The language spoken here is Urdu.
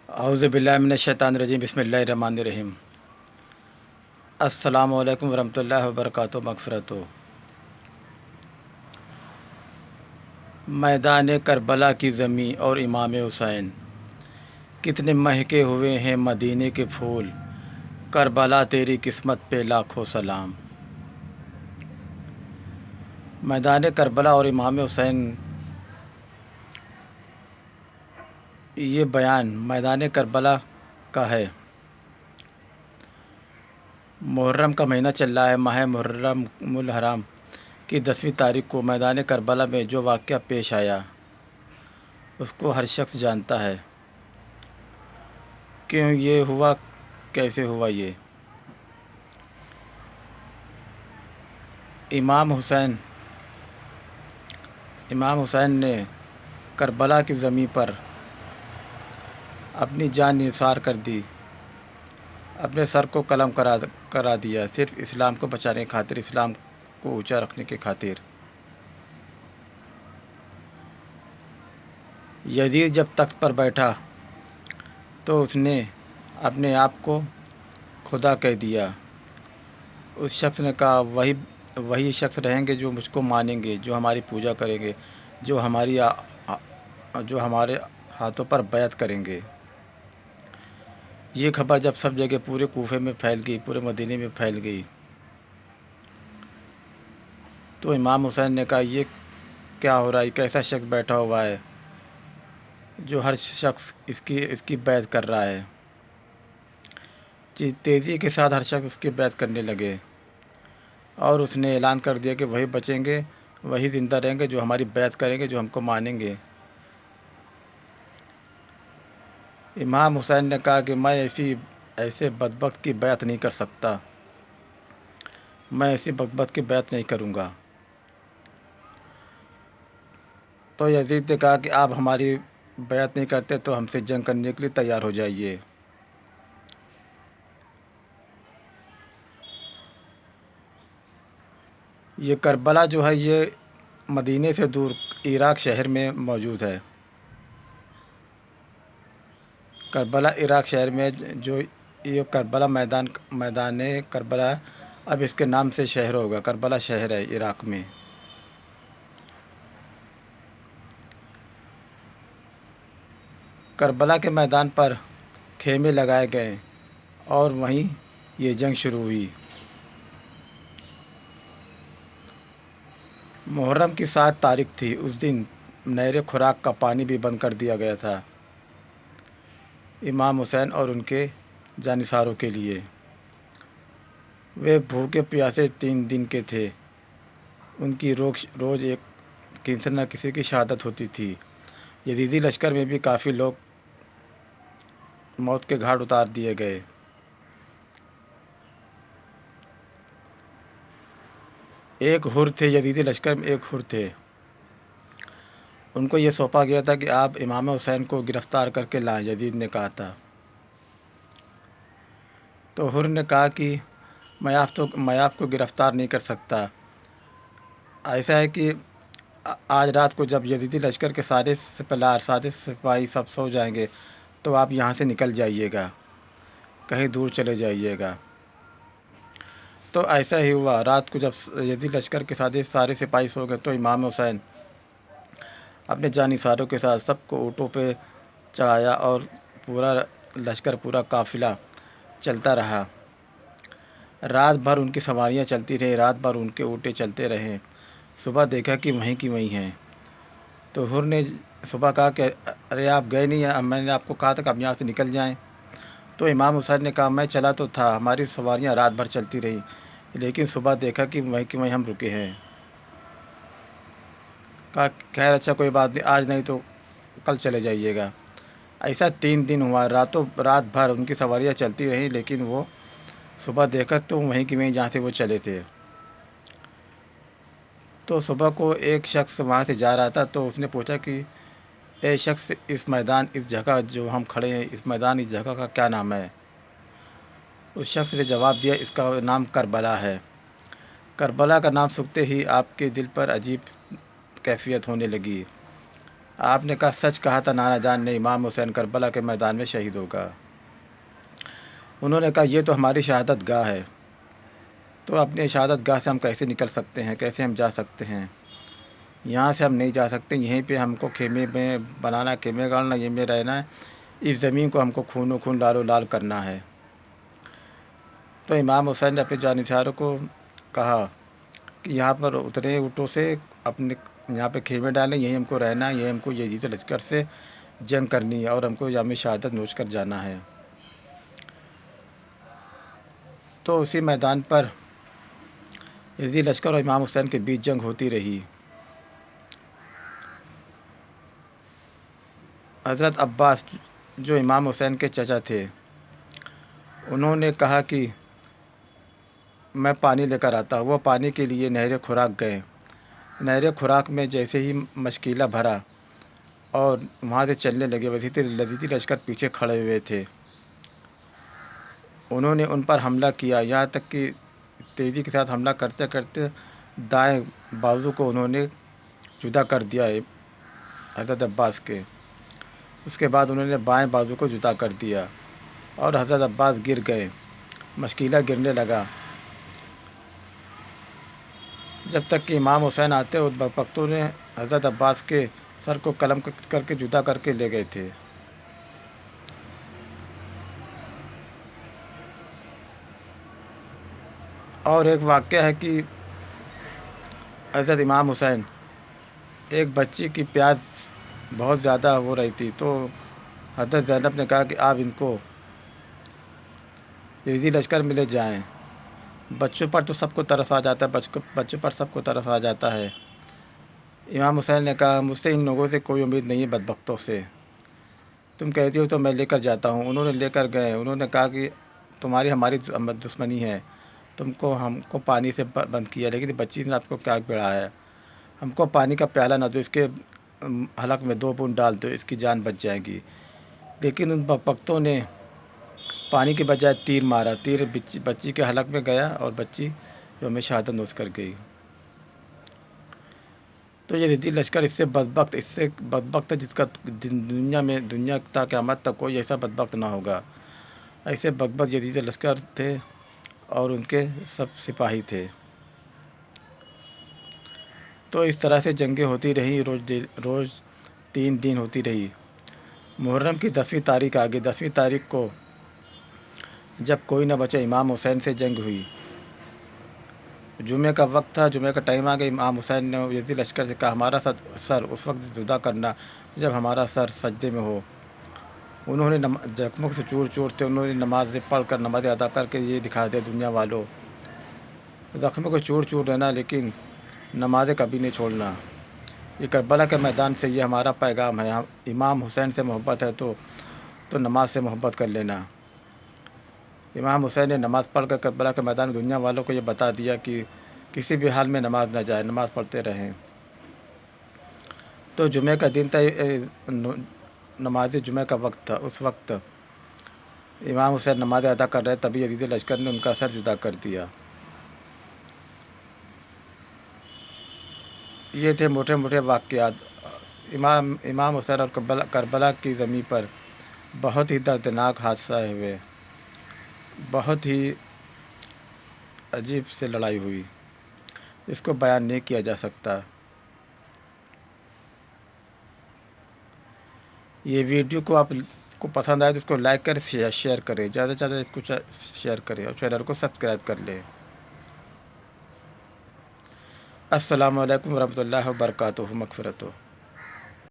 اعوذ باللہ من الشیطان الرجیم بسم اللہ الرحمن الرحیم۔ السلام علیکم ورحمۃ اللہ وبرکاتہ مغفرت ہو۔ میدان کربلا کی زمیں اور امام حسین، کتنے مہکے ہوئے ہیں مدینے کے پھول، کربلا تیری قسمت پہ لاکھوں سلام۔ میدان کربلا اور امام حسین، یہ بیان میدان کربلا کا ہے۔ محرم کا مہینہ چل رہا ہے۔ ماہ محرم الحرام کی 10ویں تاریخ کو میدان کربلا میں جو واقعہ پیش آیا اس کو ہر شخص جانتا ہے۔ کیوں یہ ہوا، کیسے ہوا یہ؟ امام حسین نے کربلا کی زمین پر اپنی جان نثار کر دی، اپنے سر کو قلم کرا دیا، صرف اسلام کو بچانے کی خاطر، اسلام کو اونچا رکھنے کی خاطر۔ یزید جب تخت پر بیٹھا تو اس نے اپنے آپ کو خدا کہہ دیا۔ اس شخص نے کہا وہی شخص رہیں گے جو مجھ کو مانیں گے، جو ہماری پوجا کریں گے، جو ہمارے ہاتھوں پر بیعت کریں گے۔ یہ خبر جب سب جگہ پورے کوفے میں پھیل گئی، پورے مدینے میں پھیل گئی، تو امام حسین نے کہا یہ کیا ہو رہا ہے؟ ایک ایسا شخص بیٹھا ہوا ہے جو ہر شخص اس کی بیعت کر رہا ہے۔ تیزی کے ساتھ ہر شخص اس کی بیعت کرنے لگے اور اس نے اعلان کر دیا کہ وہی بچیں گے، وہی زندہ رہیں گے جو ہماری بیعت کریں گے، جو ہم کو مانیں گے۔ امام حسین نے کہا کہ میں ایسے بدبخت کی بیعت نہیں کر سکتا، میں ایسی بدبخت کی بیعت نہیں کروں گا۔ تو یزید نے کہا کہ آپ ہماری بیعت نہیں کرتے تو ہم سے جنگ کرنے کے لیے تیار ہو جائیے۔ یہ کربلا جو ہے یہ مدینے سے دور عراق شہر میں موجود ہے۔ کربلا عراق شہر میں جو یہ کربلا میدان کربلا، اب اس کے نام سے شہر ہوگا، کربلا شہر ہے عراق میں۔ کربلا کے میدان پر خیمے لگائے گئے اور وہیں یہ جنگ شروع ہوئی۔ محرم کی 7 تاریخ تھی۔ اس دن نہر خوراک کا پانی بھی بند کر دیا گیا تھا امام حسین اور ان کے جانثاروں کے لیے۔ وہ بھوکے پیاسے 3 دن کے تھے۔ ان کی روز ایک کسی نہ کسی کی شہادت ہوتی تھی۔ یزیدی لشکر میں بھی کافی لوگ موت کے گھاٹ اتار دیے گئے۔ ایک حر تھے، یزیدی لشکر میں ایک حر تھے۔ ان کو یہ سونپا گیا تھا کہ آپ امام حسین کو گرفتار کر کے لائیں، یزید نے کہا تھا۔ تو حر نے کہا کہ میں آپ کو گرفتار نہیں کر سکتا۔ ایسا ہے کہ آج رات کو جب یزیدی لشکر کے سارے سپاہی سب سو جائیں گے تو آپ یہاں سے نکل جائیے گا، کہیں دور چلے جائیے گا۔ تو ایسا ہی ہوا۔ رات کو جب یزیدی لشکر کے سارے سپاہی سو گئے تو امام حسین اپنے جانثاروں کے ساتھ سب کو اونٹوں پہ چڑھایا اور پورا لشکر، پورا قافلہ چلتا رہا۔ رات بھر ان کی سواریاں چلتی رہیں، رات بھر ان کے اونٹے چلتے رہیں۔ صبح دیکھا کہ وہیں کی وہیں ہیں۔ تو حر نے صبح کہا کہ ارے آپ گئے نہیں ہیں، میں نے آپ کو کہا تھا کہ آپ یہاں سے نکل جائیں۔ تو امام حسین نے کہا میں چلا تو تھا، ہماری سواریاں رات بھر چلتی رہیں، لیکن صبح دیکھا کہ وہیں کی وہیں ہم رکے ہیں۔ کہا خیر اچھا کوئی بات نہیں، آج نہیں تو کل چلے جائیے گا۔ ایسا 3 دن ہوا، رات بھر ان کی سواریاں چلتی رہیں، لیکن وہ صبح دیکھا تو وہیں کی وہیں جہاں سے وہ چلے تھے۔ تو صبح کو ایک شخص وہاں سے جا رہا تھا تو اس نے پوچھا کہ اے شخص، اس جگہ جو ہم کھڑے ہیں، اس جگہ کا کیا نام ہے؟ اس شخص نے جواب دیا اس کا نام کربلا ہے۔ کربلا کا نام سنتے ہی آپ کے دل پر عجیب کیفیت ہونے لگی۔ آپ نے کہا سچ کہا تھا نانا جان نے، امام حسین کربلا کے میدان میں شہید ہوگا۔ انہوں نے کہا یہ تو ہماری شہادت گاہ ہے، تو اپنی شہادت گاہ سے ہم کیسے نکل سکتے ہیں، کیسے ہم جا سکتے ہیں؟ یہاں سے ہم نہیں جا سکتے، یہیں پہ ہم کو خیمے میں بنانا، خیمے گاڑنا، یہیں میں رہنا ہے، اس زمین کو ہم کو خون و خون، لال و لال کرنا ہے۔ تو امام حسین نے اپنے جانشینوں کو کہا کہ یہاں پر اترے اونٹوں سے، اپنے یہاں پہ خیمے ڈالیں، یہیں ہم کو رہنا ہے، یہیں ہم کو یزید لشکر سے جنگ کرنی ہے اور ہم کو جام شہادت نوش کر جانا ہے۔ تو اسی میدان پر یزید لشکر اور امام حسین کے بیچ جنگ ہوتی رہی۔ حضرت عباس جو امام حسین کے چچا تھے، انہوں نے کہا کہ میں پانی لے کر آتا ہوں۔ وہ پانی کے لیے نہر خوراک گئے۔ نہر خوراک میں جیسے ہی مشکیلہ بھرا اور وہاں سے چلنے لگے، یزیدی لشکر پیچھے کھڑے ہوئے تھے۔ انہوں نے ان پر حملہ کیا، یہاں تک کہ تیزی کے ساتھ حملہ کرتے کرتے دائیں بازو کو انہوں نے جدا کر دیا حضرت عباس کے۔ اس کے بعد انہوں نے بائیں بازو کو جدا کر دیا اور حضرت عباس گر گئے، مشکیلہ گرنے لگا، جب تک کہ امام حسین آتے اس بدبختوں نے حضرت عباس کے سر کو قلم کر کے جدا کر کے لے گئے تھے۔ اور ایک واقعہ ہے کہ حضرت امام حسین، ایک بچی کی پیاس بہت زیادہ ہو رہی تھی، تو حضرت زینب نے کہا کہ آپ ان کو یزیدی لشکر میں لے جائیں۔ بچوں پر تو سب کو ترس آ جاتا ہے، بچوں پر سب کو ترس آ جاتا ہے۔ امام حسین نے کہا مجھ سے ان لوگوں سے کوئی امید نہیں ہے، بدبختوں سے، تم کہتی ہو تو میں لے کر جاتا ہوں۔ انہوں نے لے کر گئے۔ انہوں نے کہا کہ تمہاری ہماری دشمنی ہے، ہم کو پانی سے بند کیا، لیکن بچی نے آپ کو کیا بڑھا ہے، ہم کو پانی کا پیالہ نہ دو، اس کے حلق میں 2 بوند ڈال دو، اس کی جان بچ جائے گی۔ لیکن ان بدبختوں نے پانی کے بجائے تیر مارا، تیر بچی کے حلق میں گیا اور بچی جو ہمیں شہادت نوش کر گئی۔ تو یہ یزیدی لشکر اس سے بدبخت ہے جس کا دنیا تا قیامت تک کوئی ایسا بدبخت نہ ہوگا۔ ایسے بدبخت یزیدی لشکر تھے اور ان کے سب سپاہی تھے۔ تو اس طرح سے جنگیں ہوتی رہیں، روز 3 دن ہوتی رہی۔ محرم کی 10ویں تاریخ آ گئی۔ 10ویں تاریخ کو جب کوئی نہ بچے، امام حسین سے جنگ ہوئی۔ جمعہ کا وقت تھا، جمعہ کا ٹائم آ گیا۔ امام حسین نے یزیدی لشکر سے کہا ہمارا سر اس وقت جدا کرنا جب ہمارا سر سجدے میں ہو۔ انہوں نے زخموں سے چور چور تھے، انہوں نے نماز پڑھ کر، نماز ادا کر کے یہ دکھا دیا دنیا والوں، زخموں کو چور چور رہنا لیکن نمازیں کبھی نہیں چھوڑنا۔ یہ کربلا کے میدان سے یہ ہمارا پیغام ہے۔ امام حسین سے محبت ہے تو نماز سے محبت کر لینا۔ امام حسین نے نماز پڑھ کر کربلا کے میدان میں دنیا والوں کو یہ بتا دیا کہ کسی بھی حال میں نماز نہ جائے، نماز پڑھتے رہیں۔ تو جمعہ کا دن تھا، نماز جمعہ کا وقت تھا۔ اس وقت امام حسین نماز ادا کر رہے، تبھی یزیدی لشکر نے ان کا سر جدا کر دیا۔ یہ تھے موٹے موٹے واقعات۔ امام حسین اور کربلا کی زمین پر بہت ہی دردناک حادثہ ہوئے، بہت ہی عجیب سے لڑائی ہوئی، اس کو بیان نہیں کیا جا سکتا۔ یہ ویڈیو کو آپ کو پسند آئے تو اس کو لائک کریں، شیئر کریں، زیادہ سے زیادہ اس کو شیئر کریں اور چینل کو سبسکرائب کر لیں۔ السلام علیکم ورحمۃ اللہ وبرکاتہ، مغفرت ہو۔